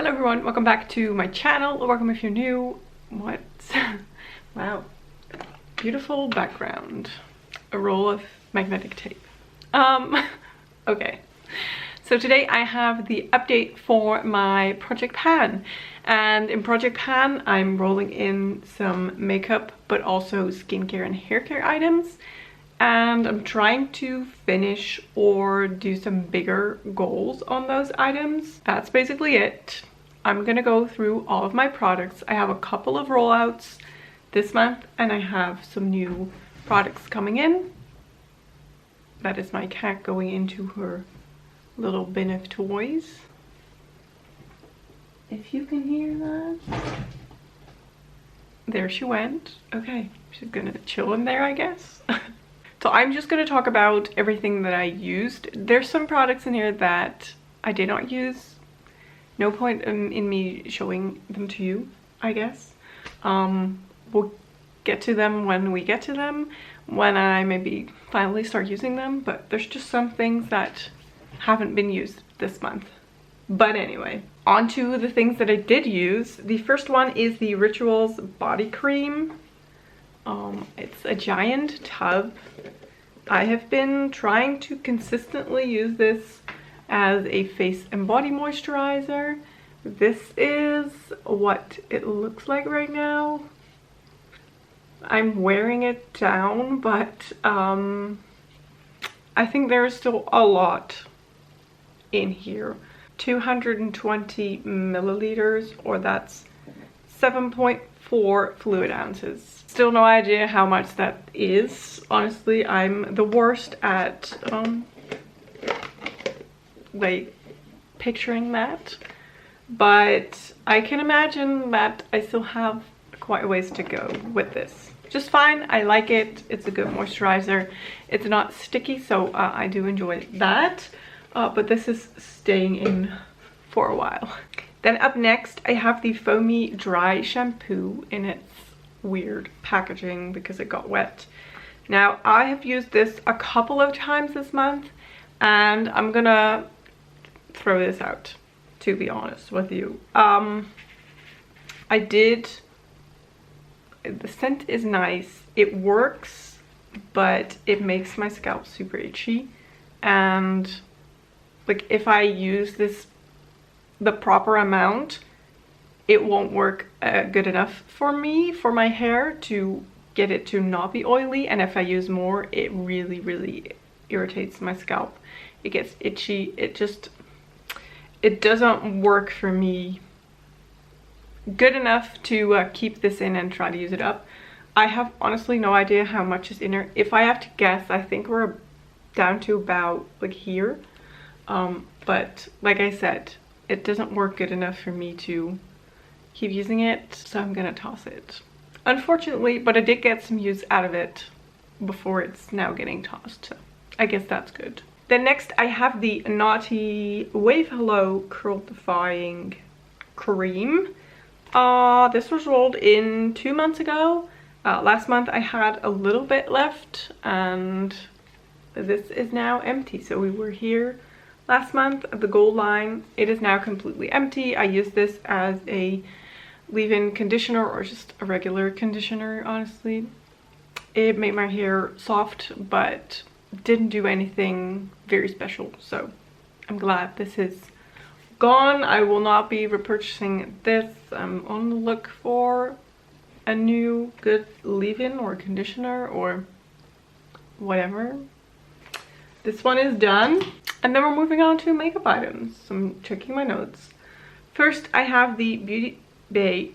Hello everyone, welcome back to my channel, or welcome if you're new. What? Wow. Beautiful background. A roll of magnetic tape. Okay. So today I have the update for my Project Pan. And in Project Pan, I'm rolling in some makeup, but also skincare and hair care items. And I'm trying to finish or do some bigger goals on those items. That's basically it. I'm gonna go through all of my products. I have a couple of rollouts this month and I have some new products coming in. That is my cat going into her little bin of toys. If you can hear that. There she went. Okay, she's gonna chill in there, I guess. So I'm just going to talk about everything that I used. There's some products in here that I did not use. No point in me showing them to you, I guess. We'll get to them when we get to them, when I maybe finally start using them. But there's just some things that haven't been used this month. But anyway, on to the things that I did use. The first one is the Rituals body cream. It's a giant tub. I have been trying to consistently use this as a face and body moisturizer. This is what it looks like right now. I'm wearing it down, but I think there's still a lot in here. 220 milliliters, or that's 7.4 fluid ounces. Still no idea how much that is. Honestly, I'm the worst at like picturing that, but I can imagine that I still have quite a ways to go with this. Just fine. I like it. It's a good moisturizer. It's not sticky, so I do enjoy that. But this is staying in for a while. Then up next, I have the Foamy Dry Shampoo in its weird packaging because it got wet. Now, I have used this a couple of times this month, and I'm gonna throw this out, to be honest with you. The scent is nice. It works, but it makes my scalp super itchy. And like if I use this the proper amount, it won't work good enough for me, for my hair, to get it to not be oily. And if I use more, it really irritates my scalp. It gets itchy. It doesn't work for me good enough to keep this in and try to use it up. I have honestly no idea how much is in there. If I have to guess, I think we're down to about like here. But like I said, it doesn't work good enough for me to keep using it, so I'm gonna toss it. Unfortunately, but I did get some use out of it before it's now getting tossed, so I guess that's good. Then next I have the Naughty Wave Hello Curl Defying Cream. This was rolled in 2 months ago. Last month I had a little bit left, and this is now empty. So we were here last month at the goal line. It is now completely empty. I use this as a leave-in conditioner or just a regular conditioner, honestly. It made my hair soft, but didn't do anything very special, so I'm glad this is gone. I will not be repurchasing this. I'm on the look for a new good leave-in or conditioner or whatever. This one is done. And then we're moving on to makeup items. So I'm checking my notes. First, I have the Beauty Bay,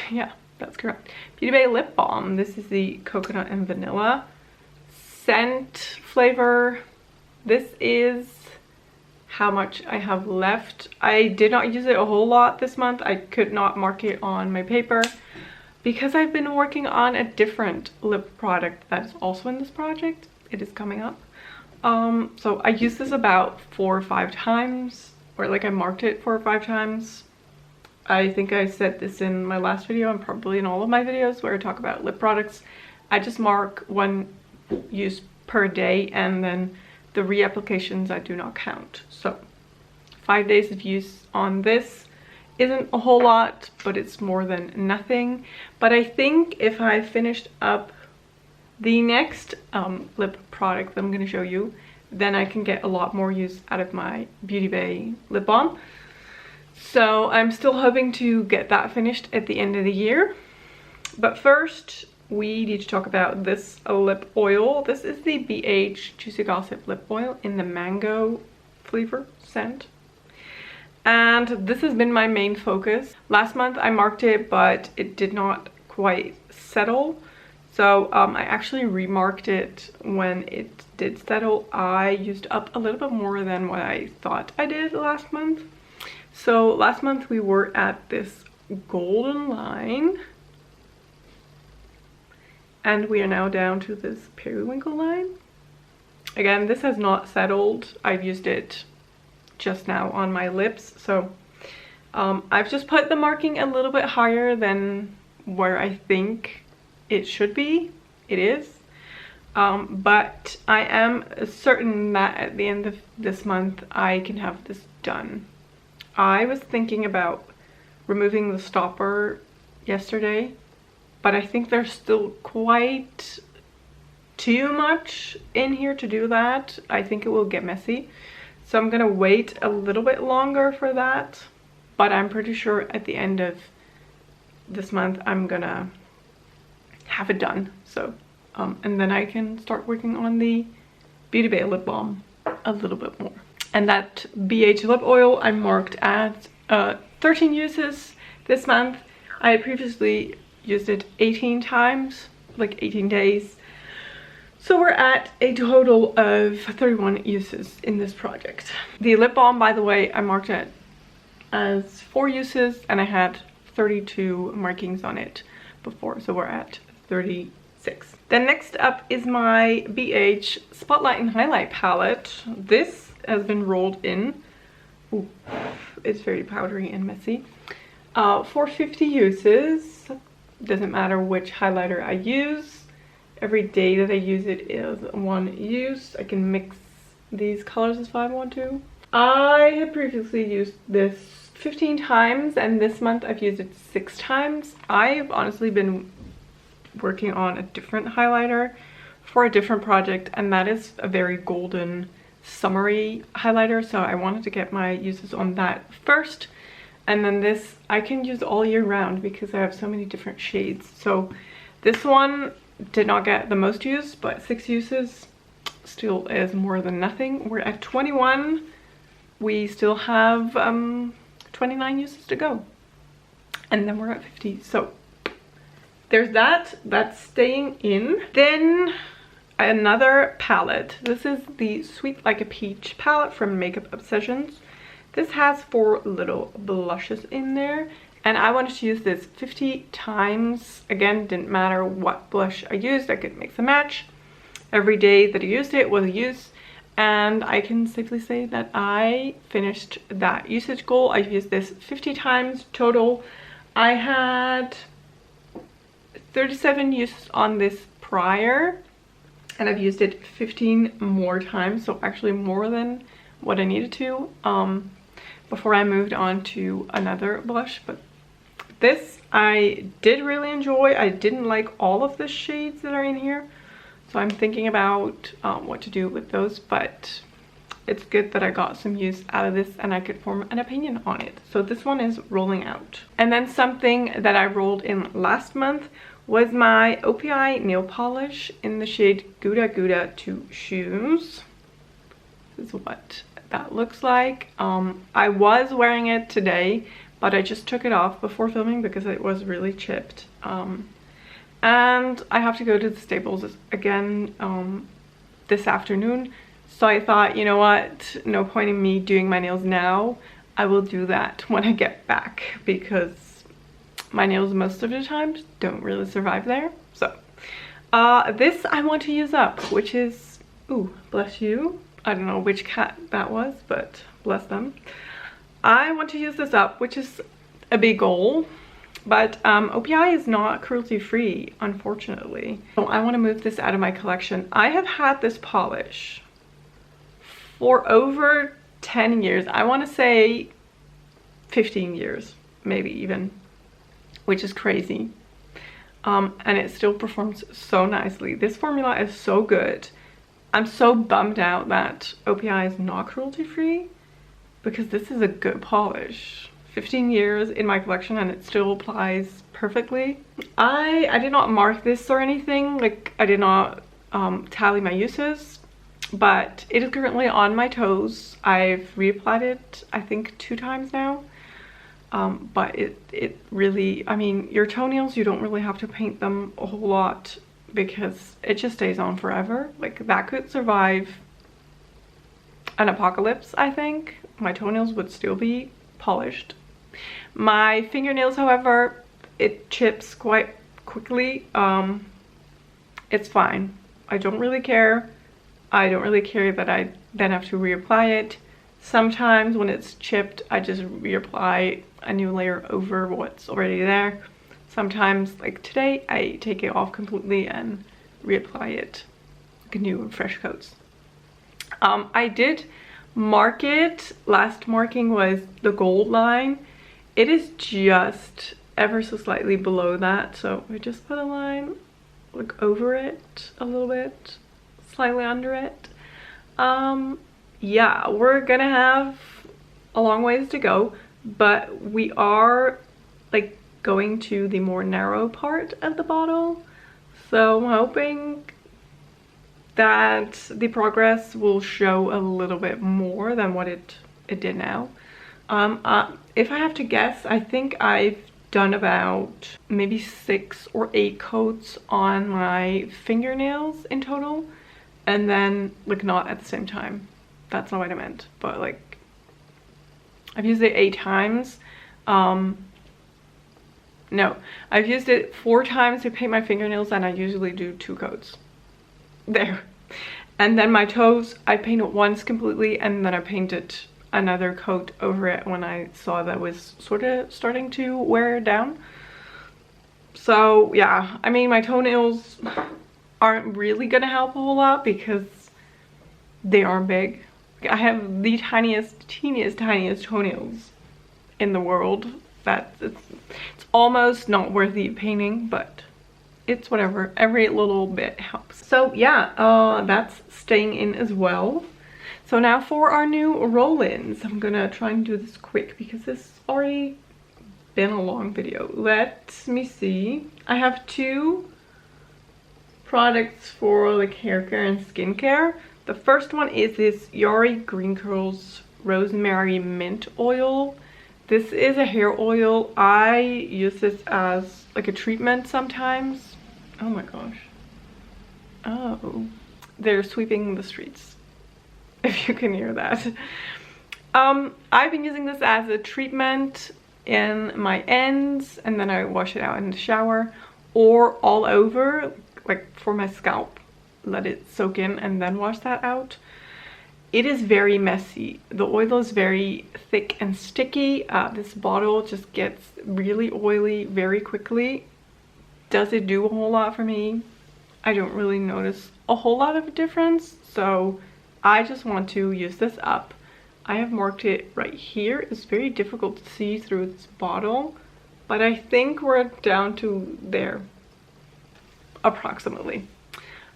yeah, that's correct. Beauty Bay Lip Balm. This is the coconut and vanilla scent flavor. This is how much I have left. I did not use it a whole lot this month. I could not mark it on my paper because I've been working on a different lip product that is also in this project. It is coming up. So I used this about 4 or 5 times, or like I marked it 4 or 5 times. I think I said this in my last video and probably in all of my videos where I talk about lip products. I just mark 1 use per day, and then the reapplications I do not count. So 5 days of use on this isn't a whole lot, but it's more than nothing. But I think if I finished up the next lip product that I'm going to show you, then I can get a lot more use out of my Beauty Bay lip balm. So I'm still hoping to get that finished at the end of the year. But first, we need to talk about this lip oil. This is the BH Juicy Gossip lip oil in the mango flavor scent. And this has been my main focus. Last month I marked it, but it did not quite settle. So I actually remarked it when it did settle. I used up a little bit more than what I thought I did last month. So last month we were at this golden line. And we are now down to this periwinkle line. Again, this has not settled. I've used it just now on my lips. So I've just put the marking a little bit higher than where I think it should be. It is. But I am certain that at the end of this month, I can have this done. I was thinking about removing the stopper yesterday, but I think there's still quite too much in here to do that. I think it will get messy. So I'm gonna wait a little bit longer for that. But I'm pretty sure at the end of this month, I'm gonna have it done. So, and then I can start working on the Beauty Bay lip balm a little bit more. And that BH lip oil I marked at 13 uses this month. I had previously used it 18 times, like 18 days. So we're at a total of 31 uses in this project. The lip balm, by the way, I marked it as 4 uses and I had 32 markings on it before. So we're at 36. Then next up is my BH Spotlight and Highlight palette. This has been rolled in. Ooh, it's very powdery and messy. For 50 uses. Doesn't matter which highlighter I use. Every day that I use it is 1 use. I can mix these colors if I want to. I have previously used this 15 times and this month I've used it 6 times. I've honestly been working on a different highlighter for a different project, and that is a very golden summery highlighter, so I wanted to get my uses on that first. And then this I can use all year round because I have so many different shades. So this one did not get the most use, but 6 uses still is more than nothing. We're at 21. We still have 29 uses to go. And then we're at 50. So there's that. That's staying in. Then another palette. This is the Sweet Like a Peach palette from Makeup Obsessions. This has 4 little blushes in there, and I wanted to use this 50 times. Again, didn't matter what blush I used, I could mix and match. Every day that I used it was a use, and I can safely say that I finished that usage goal. I've used this 50 times total. I had 37 uses on this prior, and I've used it 15 more times, so actually more than what I needed to. Before I moved on to another blush. But this I did really enjoy. I didn't like all of the shades that are in here, so I'm thinking about what to do with those, but it's good that I got some use out of this and I could form an opinion on it. So this one is rolling out. And then something that I rolled in last month was my OPI nail polish in the shade Gouda Gouda 2 Shoes. This is what that looks like. I was wearing it today, but I just took it off before filming because it was really chipped. And I have to go to the Staples again this afternoon, so I thought, you know what, no point in me doing my nails now. I will do that when I get back because my nails most of the time don't really survive there. So this I want to use up, which is, ooh, bless you. I don't know which cat that was, but bless them. I want to use this up, which is a big goal, but OPI is not cruelty free, unfortunately. So I want to move this out of my collection. I have had this polish for over 10 years. I want to say 15 years, maybe even, which is crazy. And it still performs so nicely. This formula is so good. I'm so bummed out that OPI is not cruelty free, because this is a good polish. 15 years in my collection and it still applies perfectly. I did not mark this or anything, like I did not tally my uses, but it is currently on my toes. I've reapplied it I think 2 times now. But it really, I mean, your toenails, you don't really have to paint them a whole lot because it just stays on forever. Like that could survive an apocalypse, I think. My toenails would still be polished. My fingernails, however, it chips quite quickly. It's fine. I don't really care. I don't really care that I then have to reapply it. Sometimes when it's chipped, I just reapply a new layer over what's already there. Sometimes, like today, I take it off completely and reapply it like new and fresh coats. I did mark it. Last marking was the gold line. It is just ever so slightly below that, so we just put a line like over it a little bit, slightly under it. Yeah, we're gonna have a long ways to go, but we are like going to the more narrow part of the bottle, so I'm hoping that the progress will show a little bit more than what it did now. If I have to guess, I think I've done about maybe 6 or 8 coats on my fingernails in total, and then like not at the same time. That's not what I meant, but like I've used it 8 times. No, I've used it 4 times to paint my fingernails, and I usually do 2 coats there. And then my toes, I paint it once completely, and then I painted another coat over it when I saw that was sort of starting to wear down. So yeah, I mean, my toenails aren't really gonna help a whole lot because they aren't big. I have the tiniest, teeniest toenails in the world. It's almost not worthy of painting, but it's whatever. Every little bit helps. So yeah, that's staying in as well. So now for our new roll-ins. I'm gonna try and do this quick because this has already been a long video. Let me see. I have 2 products for like hair care and skincare. The first one is this Yari Green Curls Rosemary Mint Oil. This is a hair oil. I use this as like a treatment sometimes. Oh my gosh. Oh, they're sweeping the streets, if you can hear that. I've been using this as a treatment in my ends, and then I wash it out in the shower, or all over, like for my scalp. Let it soak in and then wash that out. It is very messy. The oil is very thick and sticky. This bottle just gets really oily very quickly. Does it do a whole lot for me? I don't really notice a whole lot of a difference, so I just want to use this up. I have marked it right here. It's very difficult to see through this bottle, but I think we're down to there, approximately.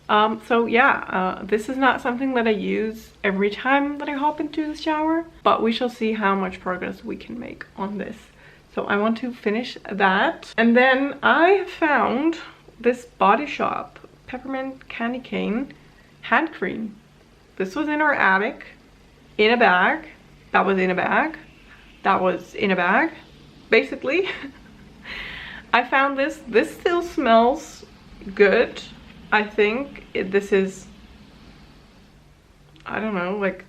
So yeah, this is not something that I use every time that I hop into the shower, but we shall see how much progress we can make on this. So I want to finish that. And then I found this Body Shop Peppermint Candy Cane hand cream. This was in our attic, in a bag, that was in a bag, that was in a bag, basically. I found this. This still smells good. I think this is, I don't know, like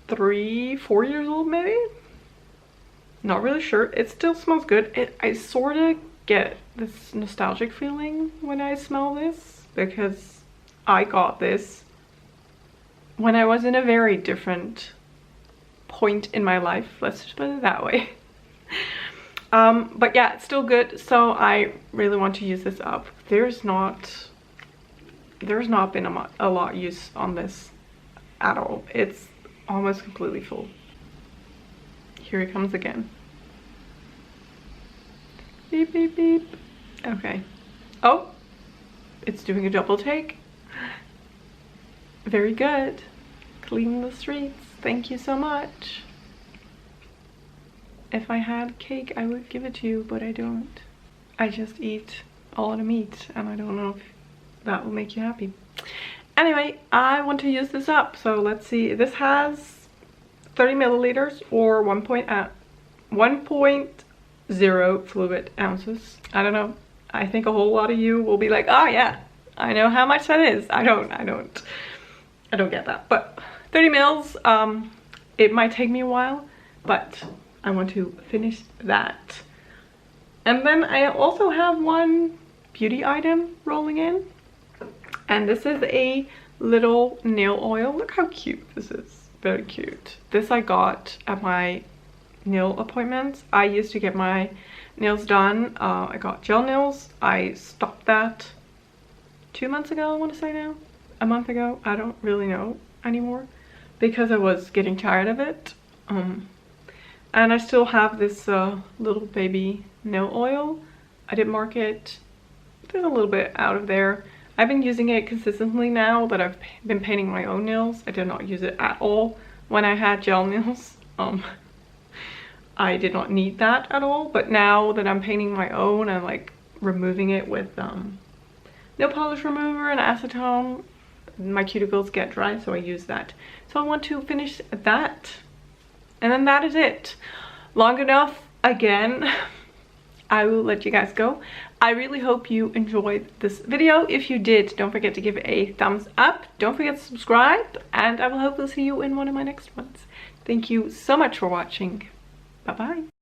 3-4 years old maybe? Not really sure. It still smells good. I sort of get this nostalgic feeling when I smell this, because I got this when I was in a very different point in my life. Let's just put it that way. But yeah, it's still good, so I really want to use this up. There's not been a lot use on this at all. It's almost completely full. Here it comes again. Beep, beep, beep. Okay. Oh, it's doing a double take. Very good. Clean the streets. Thank you so much. If I had cake, I would give it to you, but I don't. I just eat all the meat, and I don't know if that will make you happy. Anyway, I want to use this up, so let's see. This has 30 milliliters or 1.0 fluid ounces. I don't know. I think a whole lot of you will be like, oh yeah, I know how much that is. I don't get that. But 30 mils, it might take me a while, but I want to finish that. And then I also have one beauty item rolling in. And this is a little nail oil. Look how cute this is. Very cute. This I got at my nail appointments. I used to get my nails done. I got gel nails. I stopped that 2 months ago, I want to say now. A month ago. I don't really know anymore because I was getting tired of it. And I still have this little baby nail oil. I did mark it. There's a little bit out of there. I've been using it consistently now that I've been painting my own nails. I did not use it at all when I had gel nails. I did not need that at all, but now that I'm painting my own, I'm like removing it with nail polish remover and acetone. My cuticles get dry, so I use that. So I want to finish that. And then that is it. Long enough again. I will let you guys go. I really hope you enjoyed this video. If you did, don't forget to give it a thumbs up. Don't forget to subscribe, and I will hopefully see you in one of my next ones. Thank you so much for watching. Bye bye.